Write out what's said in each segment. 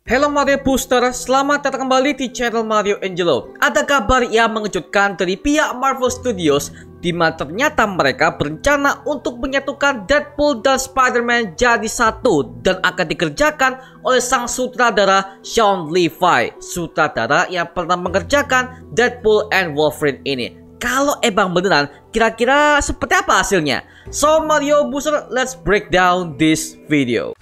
Halo Mario Booster, selamat datang kembali di channel Mario Angelo. Ada kabar yang mengejutkan dari pihak Marvel Studios, di mana ternyata mereka berencana untuk menyatukan Deadpool dan Spider-Man jadi satu dan akan dikerjakan oleh sang sutradara Shawn Levy, sutradara yang pernah mengerjakan Deadpool and Wolverine ini. Kalau emang beneran, kira-kira seperti apa hasilnya? So Mario Booster, let's break down this video.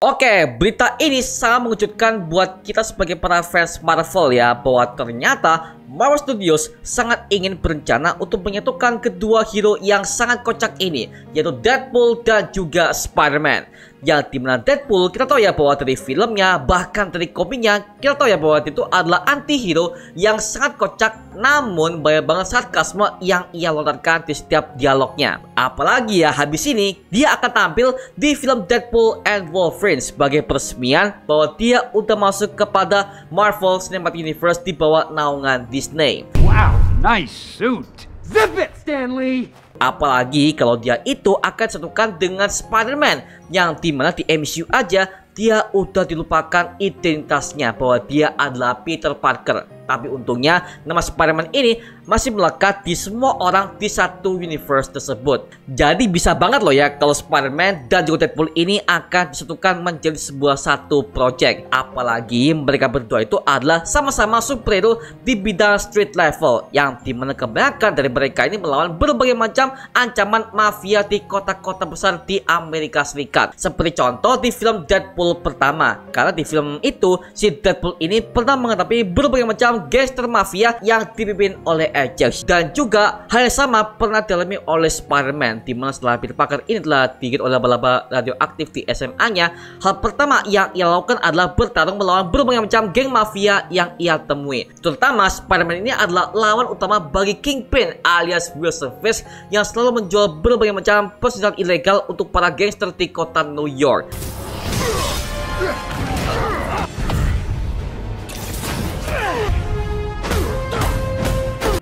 Oke, berita ini sangat mengejutkan buat kita sebagai para fans Marvel ya, bahwa ternyata Marvel Studios sangat ingin berencana untuk menyatukan kedua hero yang sangat kocak ini, yaitu Deadpool dan juga Spider-Man. Yang dimana Deadpool kita tahu ya bahwa dari filmnya, bahkan dari komiknya, kita tahu ya bahwa itu adalah anti-hero yang sangat kocak, namun banyak banget sarkasme yang ia lontarkan di setiap dialognya. Apalagi ya habis ini dia akan tampil di film Deadpool and Wolverine sebagai peresmian bahwa dia udah masuk kepada Marvel Cinematic Universe di bawah naungan Disney. Wow, nice suit. Zip it, Stanley. Apalagi kalau dia itu akan disatukan dengan Spider-Man, yang dimana di MCU aja dia udah dilupakan identitasnya bahwa dia adalah Peter Parker. Tapi untungnya nama Spider-Man ini masih melekat di semua orang di satu universe tersebut. Jadi bisa banget loh ya kalau Spider-Man dan juga Deadpool ini akan disatukan menjadi sebuah satu project. Apalagi mereka berdua itu adalah sama-sama superhero di bidang street level, yang dimana kebanyakan dari mereka ini melawan berbagai macam ancaman mafia di kota-kota besar di Amerika Serikat. Seperti contoh di film Deadpool pertama, karena di film itu si Deadpool ini pernah menghadapi berbagai macam gangster mafia yang dipimpin oleh Ajax. Dan juga hal yang sama pernah dialami oleh Spider-Man, dimana setelah Peter Parker ini telah digigit oleh laba-laba radioaktif di SMA-nya, hal pertama yang ia lakukan adalah bertarung melawan berbagai macam geng mafia yang ia temui. Terutama Spider-Man ini adalah lawan utama bagi Kingpin alias Wilson Fisk, yang selalu menjual berbagai macam persenjataan ilegal untuk para gangster di kota New York.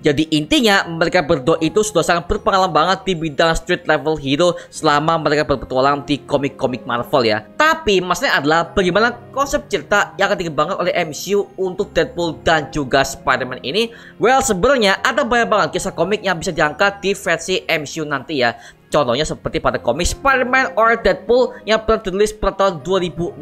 Jadi intinya mereka berdua itu sudah sangat berpengalaman banget di bidang street level hero selama mereka berpetualang di komik-komik Marvel ya. Tapi masalahnya adalah bagaimana konsep cerita yang akan dikembangkan oleh MCU untuk Deadpool dan juga Spider-Man ini. Well, sebenarnya ada banyak banget kisah komik yang bisa diangkat di versi MCU nanti ya. Contohnya seperti pada komik Spider-Man or Deadpool yang pernah dirilis pada tahun 2016,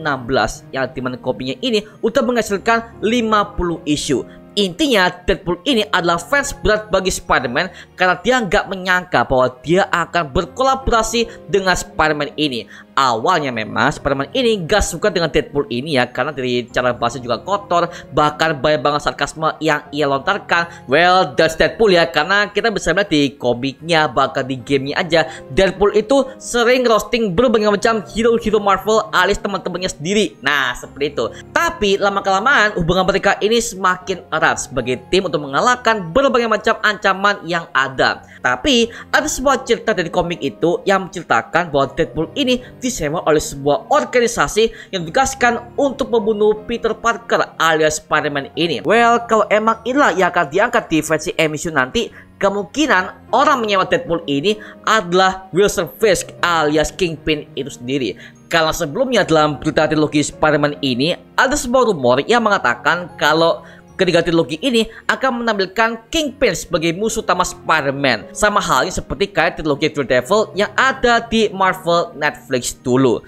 yang dimana komiknya ini udah menghasilkan 50 isu. Intinya Deadpool ini adalah fans berat bagi Spider-Man karena dia nggak menyangka bahwa dia akan berkolaborasi dengan Spider-Man ini. Awalnya memang Spider-Man ini nggak suka dengan Deadpool ini ya, karena dari cara bahasa juga kotor, bahkan banyak banget sarkasme yang ia lontarkan. Well, that's Deadpool ya, karena kita bisa lihat di komiknya, bahkan di gamenya aja Deadpool itu sering roasting berbagai macam hero-hero Marvel alias teman-temannya sendiri. Nah seperti itu. Tapi lama-kelamaan hubungan mereka ini semakin erat sebagai tim untuk mengalahkan berbagai macam ancaman yang ada. Tapi ada sebuah cerita dari komik itu yang menceritakan bahwa Deadpool ini disewa oleh sebuah organisasi yang ditugaskan untuk membunuh Peter Parker alias Spider-Man ini. Well, kalau emang inilah yang akan diangkat di versi MCU nanti, kemungkinan orang menyewa Deadpool ini adalah Wilson Fisk alias Kingpin itu sendiri. Karena sebelumnya dalam berita trilogi Spider-Man ini ada sebuah rumor yang mengatakan kalau ketiga trilogi ini akan menampilkan Kingpin sebagai musuh utama Spider-Man, sama halnya seperti kayak trilogi Daredevil yang ada di Marvel Netflix dulu.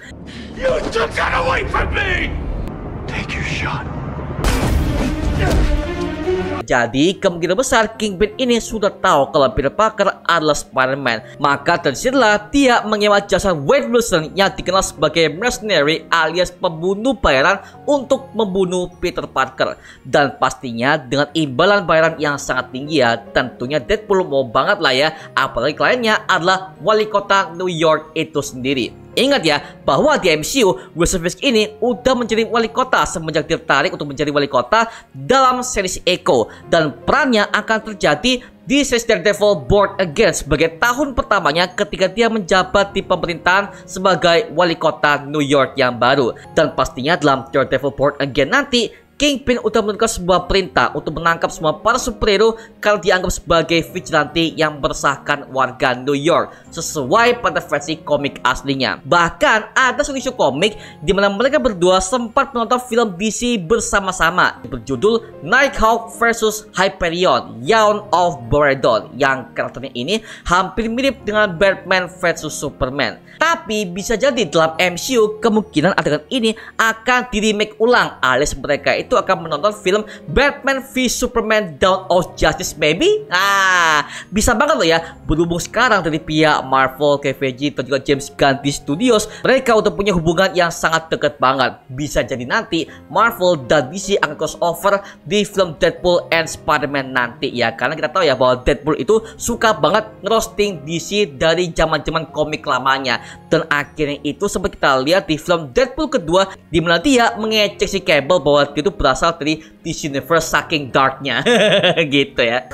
You took that away from me. Take your shot. Jadi kemungkinan besar Kingpin ini sudah tahu kalau Peter Parker adalah Spider-Man. Maka dari situlah dia menyewa jasa Wade Wilson yang dikenal sebagai mercenary alias pembunuh bayaran untuk membunuh Peter Parker. Dan pastinya dengan imbalan bayaran yang sangat tinggi ya, tentunya Deadpool mau banget lah ya. Apalagi kliennya adalah wali kota New York itu sendiri. Ingat ya bahwa di MCU Wilson Fisk ini udah menjadi wali kota semenjak tertarik untuk menjadi wali kota dalam series Echo, dan perannya akan terjadi This is Daredevil Born Again sebagai tahun pertamanya ketika dia menjabat di pemerintahan sebagai wali kota New York yang baru. Dan pastinya dalam Daredevil Born Again nanti, Kingpin udah menentukan sebuah perintah untuk menangkap semua para superhero karena dianggap sebagai vigilante yang meresahkan warga New York sesuai pada versi komik aslinya. Bahkan ada satu isu komik di mana mereka berdua sempat menonton film DC bersama-sama berjudul Nighthawk vs Hyperion Yawn of Boredon, yang karakternya ini hampir mirip dengan Batman vs Superman. Tapi bisa jadi dalam MCU kemungkinan adegan ini akan di remake ulang, alias mereka itu akan menonton film Batman v Superman Dawn of Justice baby. Bisa banget loh ya, berhubung sekarang dari pihak Marvel, KVG, dan juga James Gunn di Studios, mereka udah punya hubungan yang sangat dekat banget. Bisa jadi nanti Marvel dan DC akan crossover di film Deadpool and Spider-Man nanti ya, karena kita tahu ya bahwa Deadpool itu suka banget ngerosting DC dari zaman-zaman komik lamanya. Dan akhirnya itu sempat kita lihat di film Deadpool kedua, di mana dia mengecek si Cable bahwa dia itu berasal dari DC Universe saking darknya. Gitu ya.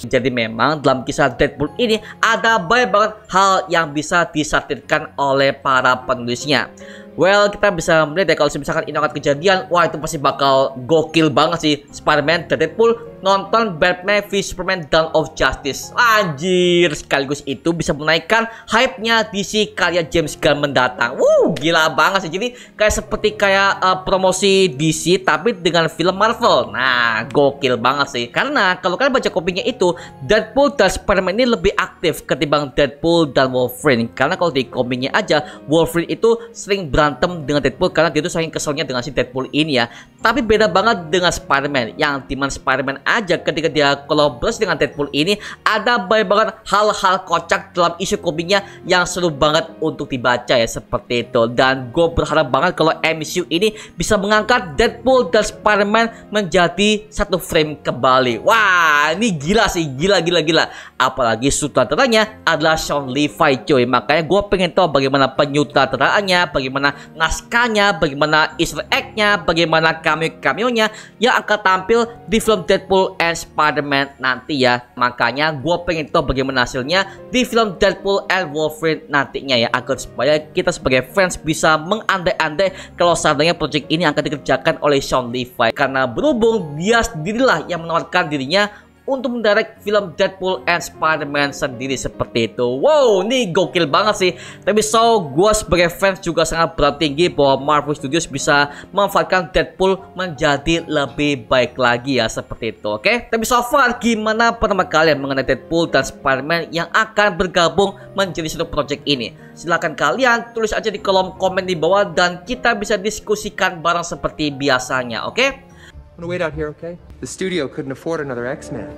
Jadi memang dalam kisah Deadpool ini ada banyak banget hal yang bisa disatirkan oleh para penulisnya. Well, kita bisa melihat ya kalau misalkan ini akan kejadian, wah itu pasti bakal gokil banget sih Spider-Man dan Deadpool nonton Batman v Superman Dawn of Justice. Anjir, sekaligus itu bisa menaikkan hype-nya DC karya James Gunn mendatang. Gila banget sih. Jadi seperti promosi DC tapi dengan film Marvel. Nah, gokil banget sih. Karena kalau kalian baca komiknya itu, Deadpool dan Spider-Man ini lebih aktif ketimbang Deadpool dan Wolverine. Karena kalau di komiknya aja, Wolverine itu sering berantem dengan Deadpool karena dia tuh saking keselnya dengan si Deadpool ini ya. Tapi beda banget dengan Spider-Man, yang dimana Spider-Man aja ketika dia kolaborasi dengan Deadpool ini ada banyak banget hal-hal kocak dalam isu komiknya yang seru banget untuk dibaca ya, seperti itu. Dan gue berharap banget kalau MCU ini bisa mengangkat Deadpool dan Spider-Man menjadi satu frame kembali. Wah, ini gila sih, gila. Apalagi sutradaranya adalah Shawn Levy coy. Makanya gue pengen tahu bagaimana penyutradaraannya, bagaimana naskahnya, bagaimana easter egg-nya, bagaimana cameo-nya yang akan tampil di film Deadpool and Spider-Man nanti ya. Makanya gue pengen tahu bagaimana hasilnya di film Deadpool and Wolverine nantinya ya, agar supaya kita sebagai fans bisa mengandai-andai kalau seandainya project ini akan dikerjakan oleh Shawn Levy, karena berhubung dia sendirilah yang menawarkan dirinya untuk mendirect film Deadpool and Spider-Man sendiri seperti itu. Wow, ini gokil banget sih. Tapi gue sebagai fans juga sangat berharap tinggi bahwa Marvel Studios bisa memanfaatkan Deadpool menjadi lebih baik lagi ya, seperti itu. Oke? Tapi so far gimana pendapat kalian mengenai Deadpool dan Spider-Man yang akan bergabung menjadi satu project ini? Silahkan kalian tulis aja di kolom komen di bawah dan kita bisa diskusikan bareng seperti biasanya. Oke? Wait out here, okay? The studio couldn't afford another X-Men.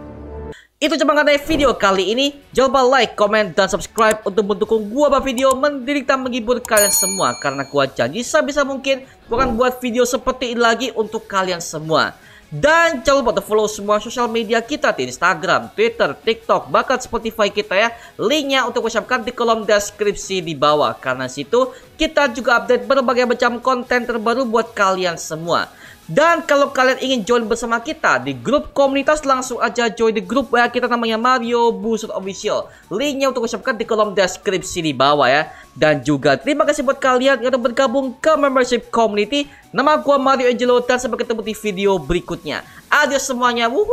Itu cuma mengenai video kali ini. Jangan lupa like, comment, dan subscribe untuk mendukung gua buat video menderita menghibur kalian semua. Karena gua janji sebisa mungkin gua akan buat video seperti ini lagi untuk kalian semua. Dan jangan lupa follow semua sosial media kita di Instagram, Twitter, TikTok, bahkan Spotify kita ya. Linknya untuk gue siapkan di kolom deskripsi di bawah. Karena situ kita juga update berbagai macam konten terbaru buat kalian semua. Dan kalau kalian ingin join bersama kita di grup komunitas, langsung aja join di grup WA kita namanya Mario Booster Official. Linknya untuk gue siapkan di kolom deskripsi di bawah ya. Dan juga terima kasih buat kalian yang udah bergabung ke membership community. Nama gue Mario Angelo dan sampai ketemu di video berikutnya. Adios semuanya. Wuhuu.